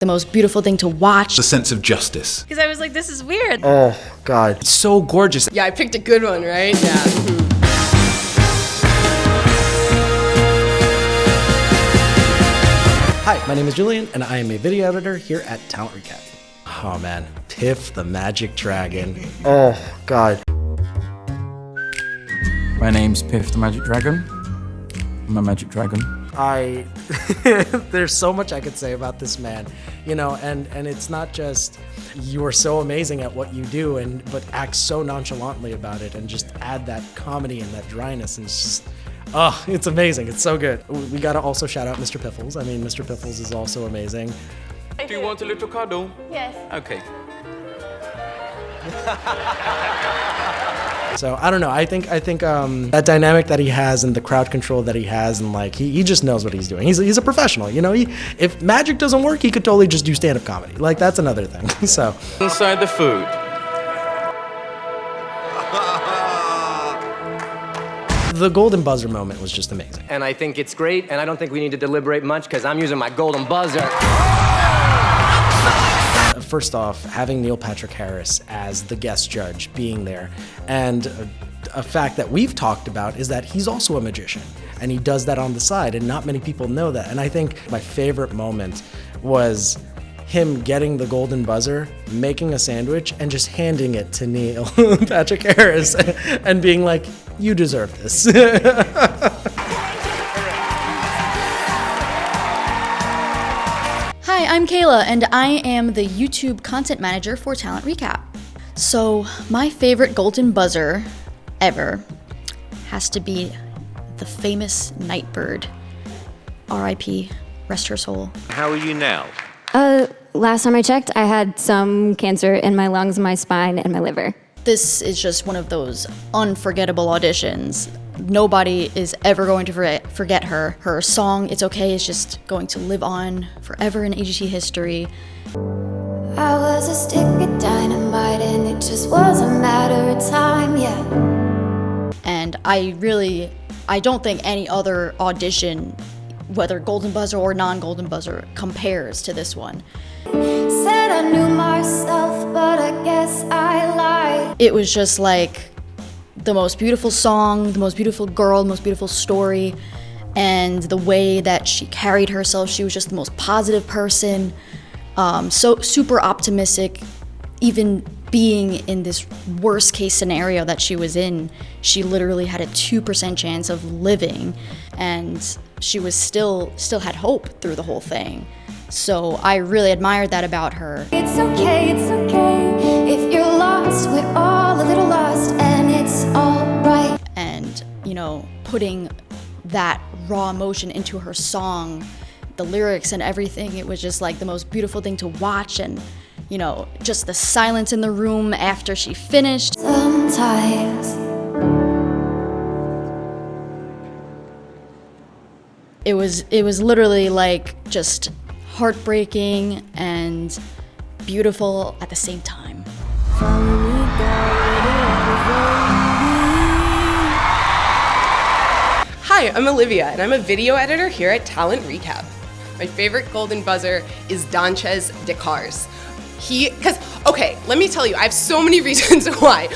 the most beautiful thing to watch. The sense of justice. Because I was like, this is weird. Oh, God. It's so gorgeous. Yeah, I picked a good one, right? Yeah. Mm-hmm. Hi, my name is Julian, and I am a video editor here at Talent Recap. Oh, man. Piff the Magic Dragon. Oh, God. My name's Piff the Magic Dragon. I'm a magic dragon. There's so much I could say about this man, you know, and it's not just you are so amazing at what you do, but act so nonchalantly about it and just add that comedy and that dryness, and it's just, oh, it's amazing. It's so good. We gotta also shout out Mr. Piffles. I mean, Mr. Piffles is also amazing. Do you want a little cuddle? Yes. Okay. So I don't know. I think that dynamic that he has and the crowd control that he has, and like he just knows what he's doing. He's a professional, you know. If magic doesn't work, he could totally just do stand-up comedy. Like that's another thing. So Inside the food. the golden buzzer moment was just amazing. And I think it's great, and I don't think we need to deliberate much because I'm using my golden buzzer. First off, having Neil Patrick Harris as the guest judge being there, and a fact that we've talked about is that he's also a magician, and he does that on the side, and not many people know that. And I think my favorite moment was him getting the golden buzzer, making a sandwich, and just handing it to Neil Patrick Harris and being like, you deserve this. Hi, I'm Kayla, and I am the YouTube content manager for Talent Recap. So, my favorite golden buzzer ever has to be the famous Nightbird. R.I.P. Rest her soul. How are you now? Last time I checked, I had some cancer in my lungs, my spine, and my liver. This is just one of those unforgettable auditions. Nobody is ever going to forget her. Her song, It's Okay, is just going to live on forever in AGT history. I was a stick of dynamite and it just was a matter of time, yeah. And I don't think any other audition, whether golden buzzer or non-golden buzzer, compares to this one. Said I knew myself, but I guess I lied. It was just like the most beautiful song, the most beautiful girl, the most beautiful story, and the way that she carried herself, she was just the most positive person, so super optimistic. Even being in this worst case scenario that she was in, she literally had a 2% chance of living, and she was still had hope through the whole thing. So I really admired that about her. It's okay if you're lost, we're all a little lost, and it's all right. And, you know, putting that raw emotion into her song, the lyrics and everything, it was just like the most beautiful thing to watch. And, you know, just the silence in the room after she finished. Sometimes It was literally like just heartbreaking and beautiful at the same time. Hi, I'm Olivia, and I'm a video editor here at Talent Recap. My favorite golden buzzer is Danches Descartes. Okay, let me tell you, I have so many reasons why.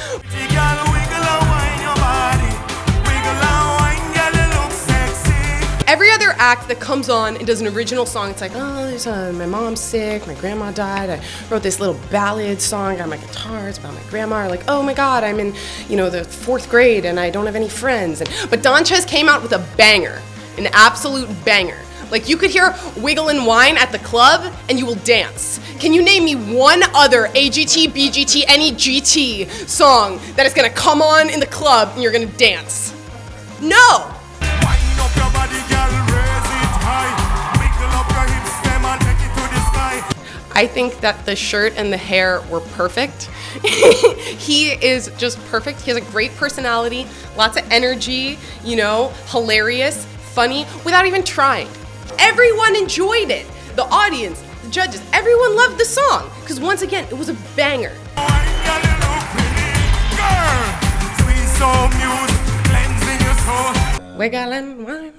Every other act that comes on and does an original song, it's like, oh, my mom's sick, my grandma died, I wrote this little ballad song on my guitar, it's about my grandma, or like, oh my God, I'm in, you know, the 4th grade and I don't have any friends. But Danches came out with a banger, an absolute banger. Like, you could hear Wiggle and Whine at the club and you will dance. Can you name me one other AGT, BGT, any GT song that is gonna come on in the club and you're gonna dance? No! I think that the shirt and the hair were perfect. He is just perfect. He has a great personality, lots of energy, you know, hilarious, funny, without even trying. Everyone enjoyed it. The audience, the judges, everyone loved the song. Because once again, it was a banger. Wiggle and wine,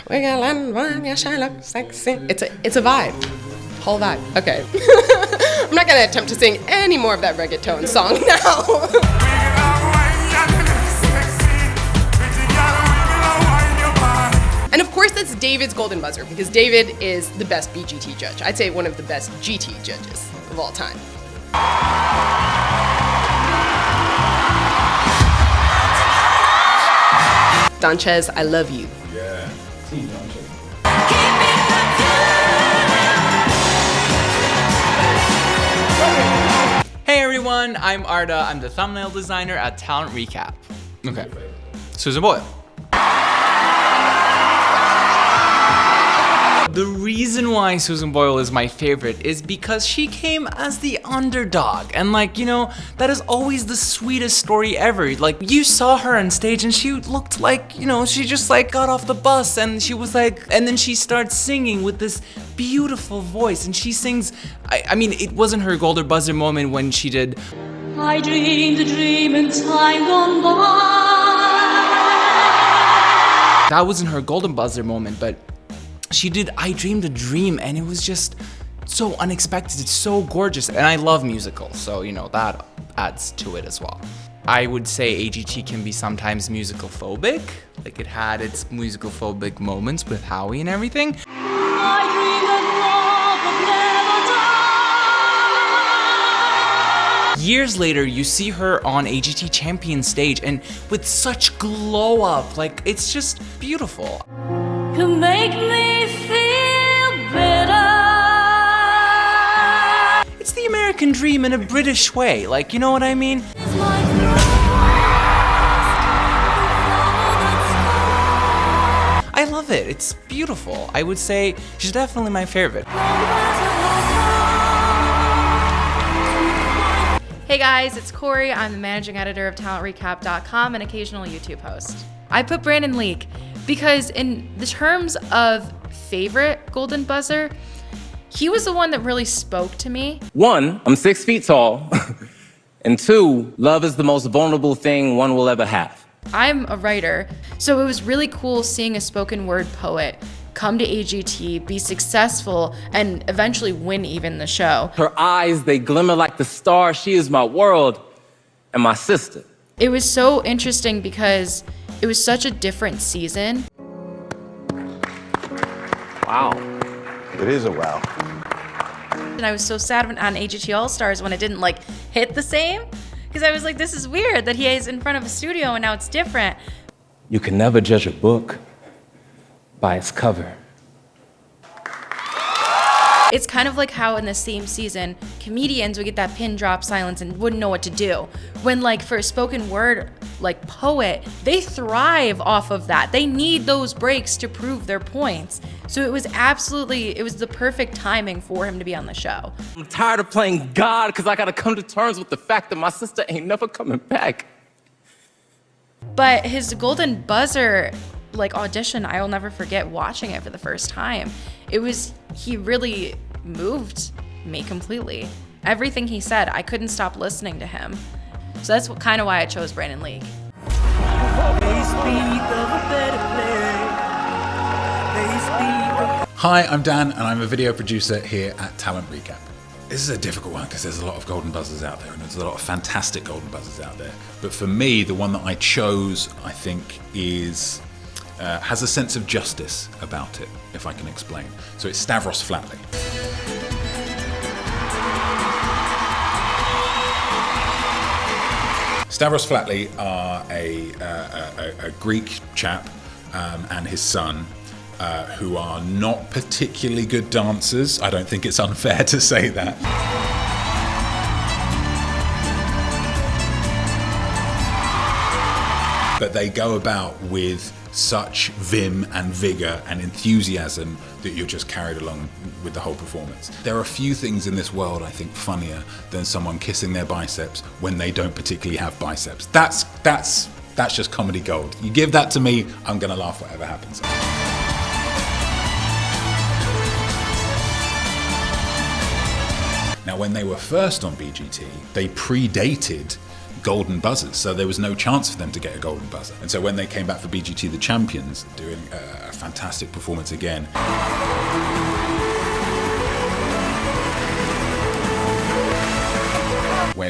wiggle and wine, you shine look sexy. It's a vibe. Whole vibe. Okay. I'm not gonna attempt to sing any more of that reggaeton song now. And of course that's David's golden buzzer, because David is the best BGT judge. I'd say one of the best GT judges of all time. Donchez, I love you. Yeah. Team Donchez. Hey everyone, I'm Arda. I'm the thumbnail designer at Talent Recap. Okay. Susan Boyle. The reason why Susan Boyle is my favorite is because she came as the underdog. And like, you know, that is always the sweetest story ever. Like, you saw her on stage and she looked like, you know, she just like got off the bus and she was like, and then she starts singing with this beautiful voice and she sings, I mean, it wasn't her golden buzzer moment when she did I dreamed a dream in time gone by. That wasn't her golden buzzer moment, but she did I Dreamed a Dream, and it was just so unexpected. It's so gorgeous, and I love musicals, so you know that adds to it as well. I would say AGT can be sometimes musical phobic, like it had its musical phobic moments with Howie and everything. I dreamed that love would never die. Years later, you see her on AGT Champion stage, and with such glow up, like it's just beautiful. You make me feel better. It's the American dream in a British way, like, you know what I mean? I love it, it's beautiful. I would say she's definitely my favorite. Hey guys, it's Corey. I'm the managing editor of TalentRecap.com and occasional YouTube host. I put Brandon Leake because in the terms of favorite golden buzzer, he was the one that really spoke to me. 1, I'm 6 feet tall. And 2, love is the most vulnerable thing one will ever have. I'm a writer, so it was really cool seeing a spoken word poet come to AGT, be successful, and eventually win even the show. Her eyes, they glimmer like the stars. She is my world and my sister. It was so interesting because it was such a different season. Wow. It is a wow. And I was so sad on AGT All-Stars when it didn't like hit the same, because I was like, this is weird that he is in front of a studio and now it's different. You can never judge a book by its cover. It's kind of like how in the same season, comedians would get that pin drop silence and wouldn't know what to do. When like for a spoken word, like poet, they thrive off of that. They need those breaks to prove their points. So it was the perfect timing for him to be on the show. I'm tired of playing God because I gotta come to terms with the fact that my sister ain't never coming back. But his golden buzzer like audition, I will never forget watching it for the first time. He really moved me completely. Everything he said, I couldn't stop listening to him. So that's kind of why I chose Brandon Leake. Hi, I'm Dan, and I'm a video producer here at Talent Recap. This is a difficult one because there's a lot of golden buzzers out there, and there's a lot of fantastic golden buzzers out there. But for me, the one that I chose, I think, has a sense of justice about it, if I can explain. So it's Stavros Flatley. Stavros Flatley are a Greek chap and his son who are not particularly good dancers. I don't think it's unfair to say that. But they go about with such vim and vigor and enthusiasm that you're just carried along with the whole performance. There are a few things in this world I think funnier than someone kissing their biceps when they don't particularly have biceps. That's just comedy gold. You give that to me, I'm gonna laugh whatever happens. Now, when they were first on BGT, they predated golden buzzers, so there was no chance for them to get a golden buzzer. And so when they came back for BGT the Champions, doing a fantastic performance again,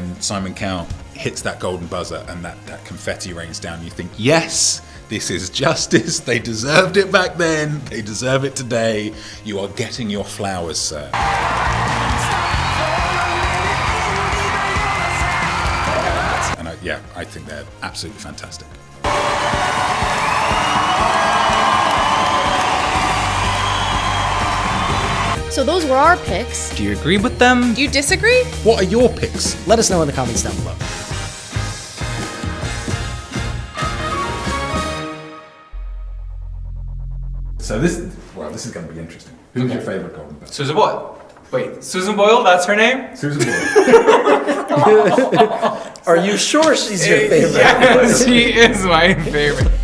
when Simon Cowell hits that golden buzzer and that confetti rains down, you think, yes, this is justice. They deserved it back then. They deserve it today. You are getting your flowers, sir. And I think they're absolutely fantastic. So those were our picks. Do you agree with them? Do you disagree? What are your picks? Let us know in the comments down below. So this is going to be interesting. Who's your favorite golden buzzer? Susan Boyle. Wait, Susan Boyle, that's her name? Susan Boyle. Are you sure she's your favorite? Yes, she is my favorite.